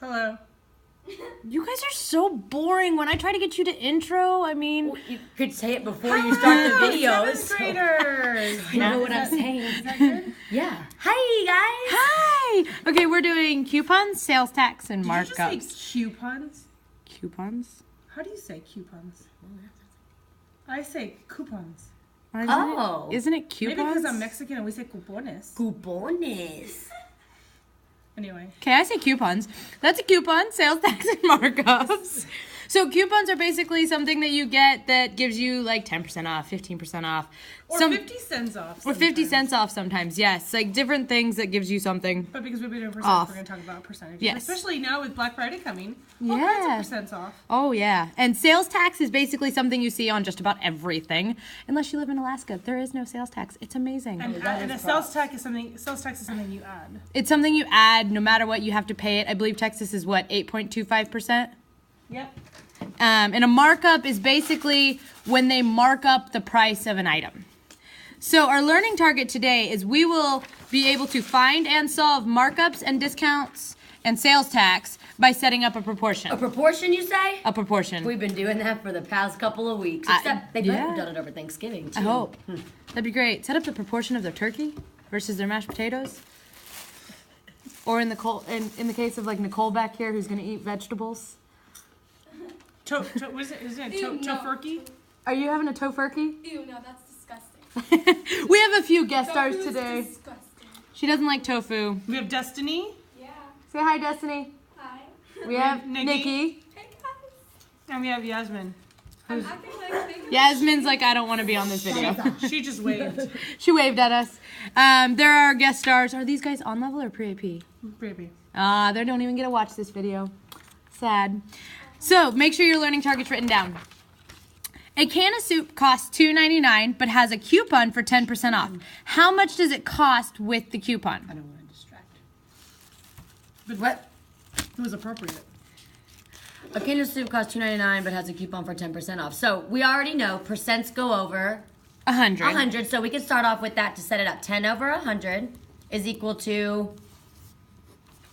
Hello. You guys are so boring. When I try to get you to intro, I mean... Well, you could say it before you start the video. Seventh graders. I know what I'm saying. Is that good? Yeah. Hi, guys. Hi! Okay, we're doing coupons, sales tax, and markups. Did you just say coupons? Coupons? How do you say coupons? I say coupons. Isn't it coupons? Maybe because I'm Mexican and we say cupones. Cupones. Anyway. Okay, I say coupons. That's a coupon, sales tax, and markups. So coupons are basically something that you get that gives you like 10% off, 15% off. Or 50 cents off sometimes. Or 50 cents off sometimes, yes. Like different things that gives you something. But because we've been doing percent, off. we're going to talk about percentages. Yes. Especially now with Black Friday coming. All kinds of percents off. Oh, yeah. And sales tax is basically something you see on just about everything. Unless you live in Alaska. There is no sales tax. It's amazing. And a sales tax is something you add. It's something you add no matter what, you have to pay it. I believe Texas is what, 8.25%? Yep. And a markup is basically when they mark up the price of an item. So our learning target today is we will be able to find and solve markups and discounts and sales tax by setting up a proportion. A proportion, you say? A proportion. We've been doing that for the past couple of weeks. Except they better have done it over Thanksgiving, too. I hope. That'd be great. Set up the proportion of their turkey versus their mashed potatoes. Or in the case of like Nicole back here who's going to eat vegetables. What is it? Is it tofurkey? Are you having a tofurkey? Ew, no, that's disgusting. We have a few guest stars Tofu's today. disgusting. She doesn't like tofu. We have Destiny. Yeah. Say hi, Destiny. Hi. We have Nikki. Nikki. Hey, guys. And we have Yasmin. I'm acting like big. Yasmin's like, I don't want to be on this video. She just waved. She waved at us. There are our guest stars. Are these guys on level or pre-AP? Baby. They don't even get to watch this video. Sad. So, make sure your learning target's written down. A can of soup costs $2.99 but has a coupon for 10% off. How much does it cost with the coupon? I don't want to distract. But What? it was appropriate. A can of soup costs $2.99 but has a coupon for 10% off. So we already know percents go over 100. 100. So we can start off with that to set it up. 10 over 100 is equal to...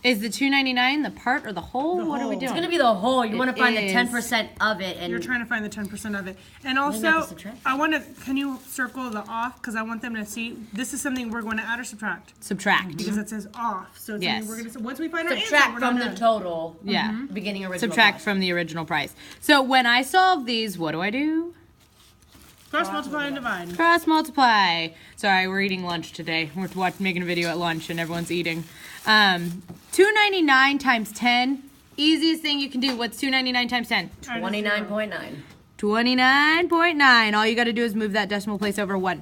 Is the $2.99 the part or the whole? The What are we whole. doing? It's going to be the whole. You want to find the is. 10% of it. And You're trying to find the 10% of it. And have also, to subtract. I want to, can you circle the off? Because I want them to see, this is something we're going to add or subtract. Subtract. Because it says off. So it's Yes. something we're going to, once we find our subtract answer, we're from not the done. total. Yeah. Beginning original Subtract price. from the original price. So when I solve these, what do? Cross, multiply, and divide. Cross multiply. Sorry, we're eating lunch today. We're making a video at lunch and everyone's eating. $2.99 times 10. Easiest thing you can do. What's $2.99 times 10? 29.9. 29.9. All you got to do is move that decimal place over 1.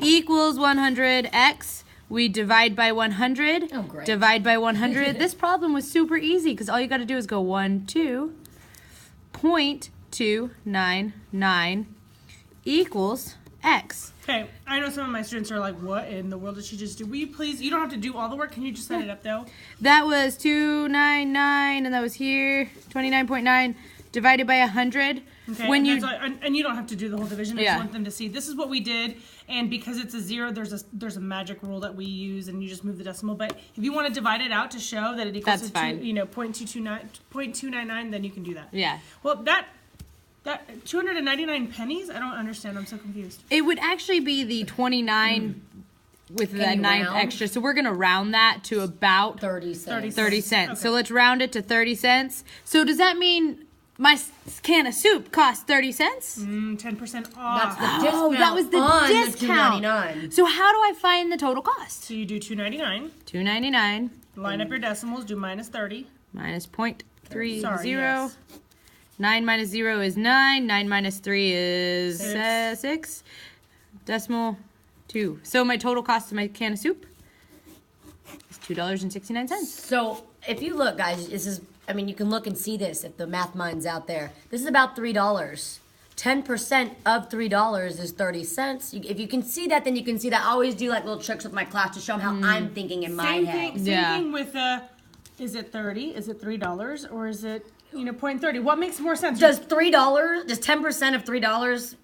Equals 100x. We divide by 100. Oh, great. Divide by 100. This problem was super easy because all you got to do is go 1, 2, 0.299 equals x. Okay, I know some of my students are like, what in the world did she just do? Will you please, you don't have to do all the work. Can you just set it up though? That was 299 and that was here 29.9 divided by 100. Okay, When you and you don't have to do the whole division. I Yeah. just want them to see this is what we did, and because it's a 0, there's a magic rule that we use, and you just move the decimal. But if you want to divide it out to show that it equals That's to fine. 0.299, then you can do that. yeah. Well, that 299 pennies, I don't understand. I'm so confused. It would actually be the 29 with the you 9th round? extra. So we're going to round that to about 30 cents. 30 cents. Okay. So let's round it to 30 cents. So does that mean my can of soup costs 30 cents? 10% That's off. the discount Oh, that was the on discount. The $2.99. So how do I find the total cost? So you do 299. $2.99 Line up your decimals. Do minus 30. minus 0.30. Sorry, yes. 9 minus 0 is 9. 9 minus 3 is 6. Decimal 2. So my total cost of my can of soup is $2.69. So if you look, guys, this is, I mean, you can look and see this if the math mind's out there. This is about $3. 10% of $3 is 30 cents. If you can see that, then you can see that. I always do like little tricks with my class to show them how I'm thinking in my Same head. thing. Same Yeah. thing with is it 30? Is it $3 or is it 0.30? What makes more sense? Does $3? Does 10% of $3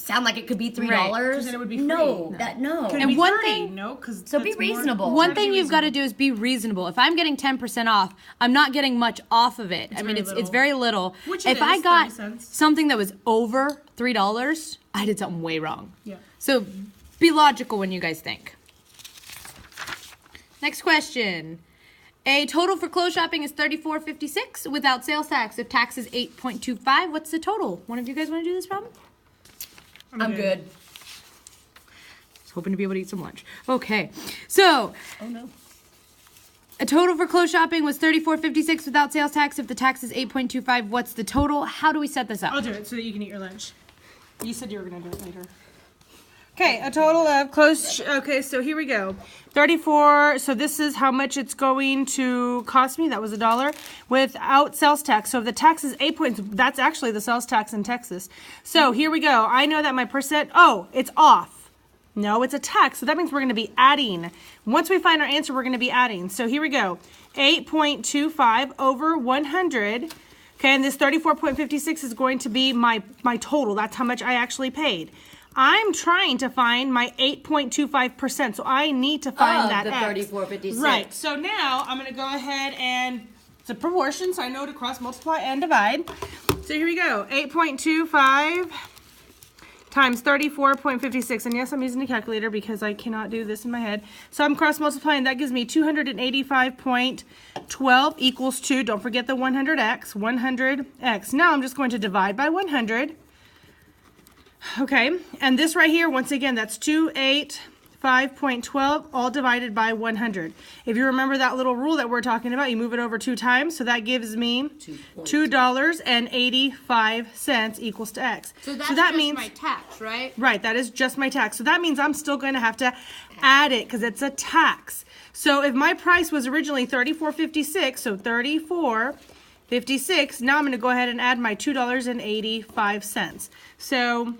sound like it could be $3. Right. 'Cause then it would be No, free. no. Could it And be one 30? thing- No, because So be reasonable. One thing you've got to do is be reasonable. If I'm getting 10% off, I'm not getting much off of it. I mean, very it's little. very little. Which if it I is, got 30 cents. something that was over $3, I did something way wrong. Yeah. So be logical when you guys think. Next question. A total for clothes shopping is $34.56 without sales tax. If tax is 8.25, what's the total? One of you guys want to do this problem? I'm good. I was hoping to be able to eat some lunch. Okay. So, Oh no. a total for clothes shopping was $34.56 without sales tax. If the tax is 8.25, what's the total? How do we set this up? I'll do it so that you can eat your lunch. You said you were going to do it later. Okay, a total of close. Okay, so here we go. 34. So this is how much it's going to cost me. That was $1 without sales tax. So if the tax is 8 points, that's actually the sales tax in Texas. So here we go. I know that my percent. Oh, it's off. No, it's a tax. So that means we're going to be adding. Once we find our answer, we're going to be adding. So here we go. 8.25 over 100. Okay, and this 34.56 is going to be my total. That's how much I actually paid. I'm trying to find my 8.25%, so I need to find that the X. 34.56. Right, so now I'm going to go ahead and, it's a proportion, so I know to cross multiply and divide. So here we go, 8.25 times 34.56, and yes, I'm using a calculator because I cannot do this in my head. So I'm cross multiplying, that gives me 285.12 equals to, don't forget the 100x, 100x. Now I'm just going to divide by 100. Okay, and this right here, once again, that's 285.12, all divided by 100. If you remember that little rule that we're talking about, you move it over 2 times, so that gives me $2.85 equals to X. So that's that just means, my tax, right? right, that is just my tax. So that means I'm still going to have to add it because it's a tax. So if my price was originally $34.56, so $34.56, now I'm going to go ahead and add my $2.85. So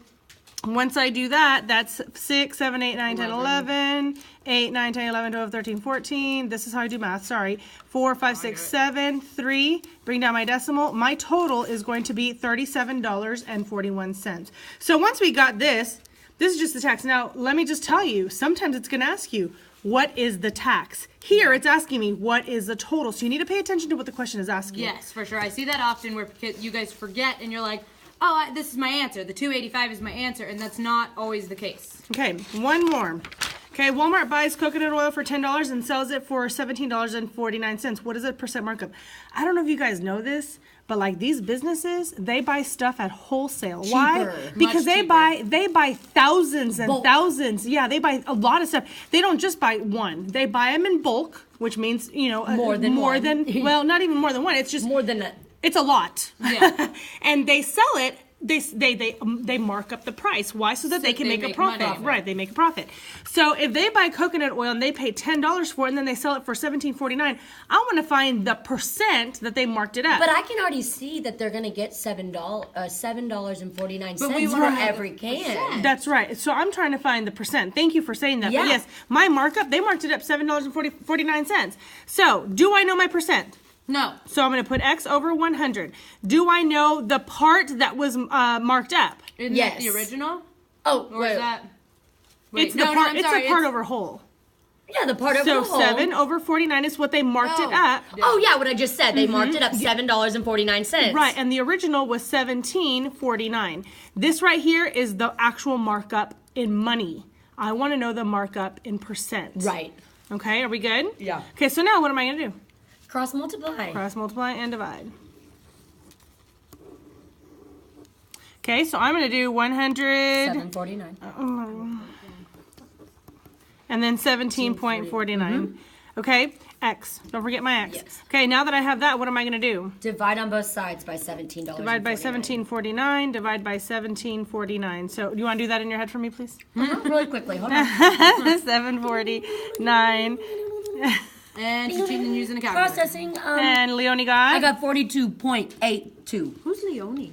once I do that, that's 6, 7, 8, 9, 10, 11, 8, 9, 10, 11, 12, 13, 14. This is how I do math, sorry. 4, 5, 6, 7, 3. Bring down my decimal. My total is going to be $37.41. So once we got this is just the tax. Now, let me just tell you, sometimes it's going to ask you, what is the tax? Here, it's asking me, what is the total? So you need to pay attention to what the question is asking. Yes, for sure. I see that often where you guys forget and you're like, oh, this is my answer. The 285 is my answer, and that's not always the case. Okay, one more. Okay, Walmart buys coconut oil for $10 and sells it for $17.49. What is a percent markup? I don't know if you guys know this, but like these businesses, they buy stuff at wholesale. Why? Cheaper. Because Much they buy thousands and Bulk. thousands. Yeah, they buy a lot of stuff. They don't just buy one. They buy them in bulk, which means, you know, More than one. well, not even more than one. It's just More than that. it's a lot. Yeah. And they sell it. They mark up the price. Why? So that they can they make a make profit. money. Right, they make a profit. So if they buy coconut oil and they pay $10 for it and then they sell it for $17.49, I want to find the percent that they marked it up. But I can already see that they're gonna get $7.49 But we for wanna have every can. That's right. So I'm trying to find the percent. Thank you for saying that. Yeah. But yes, my markup, they marked it up $7.49. So do I know my percent? No. So I'm going to put X over 100. Do I know the part that was marked up? Isn't Yes. that the original? Oh, Or wait. is that? It's no, the no, part. I'm It's sorry, the part over whole. Yeah, the part of So the whole. 7 over 49 is what they marked it Oh. up. Oh yeah, what I just said. They marked it up $7.49. Right, and the original was $17.49. This right here is the actual markup in money. I want to know the markup in percent. Right. Okay, are we good? Yeah. Okay, so now what am I going to do? Cross multiply. Cross multiply and divide. Okay, so I'm going to do 100 $7.49. and then 17.49. Okay, X. Don't forget my X. Yes. Okay, now that I have that, what am I going to do? Divide on both sides by $17. Divide by 17.49, divide by 17.49. So, do you want to do that in your head for me, please? Really quickly, hold on. 7.49. And she's cheating and using a calculator. Processing. And Leonie got? I got 42.82. Who's Leonie?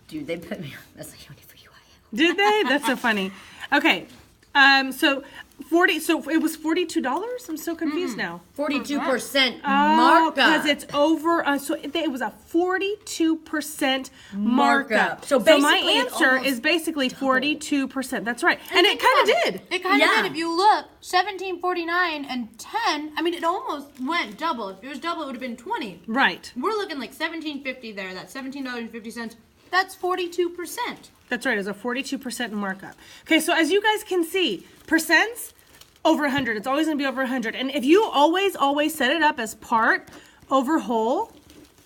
Dude, they put me on. That's like only for you. Did they? That's so funny. Okay. So 40. So it was $42. I'm so confused now. 42% Oh, markup. because it's over. So it was a 42% markup. So my basically it's answer almost is basically 42%. That's right, and it kind of did. It kind of Yeah. did. If you look, 17.49 and 10. I mean, it almost went double. If it was double, it would have been 20. Right. We're looking like $17.50 there. That's $17.50. That's 42%. That's right. It's a 42% markup. Okay, so as you guys can see, percents over 100. It's always going to be over 100. And if you always set it up as part over whole,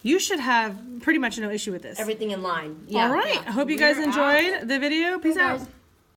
you should have pretty much no issue with this. everything in line. Yeah. All right. yeah. I hope you guys enjoyed the video. Peace out.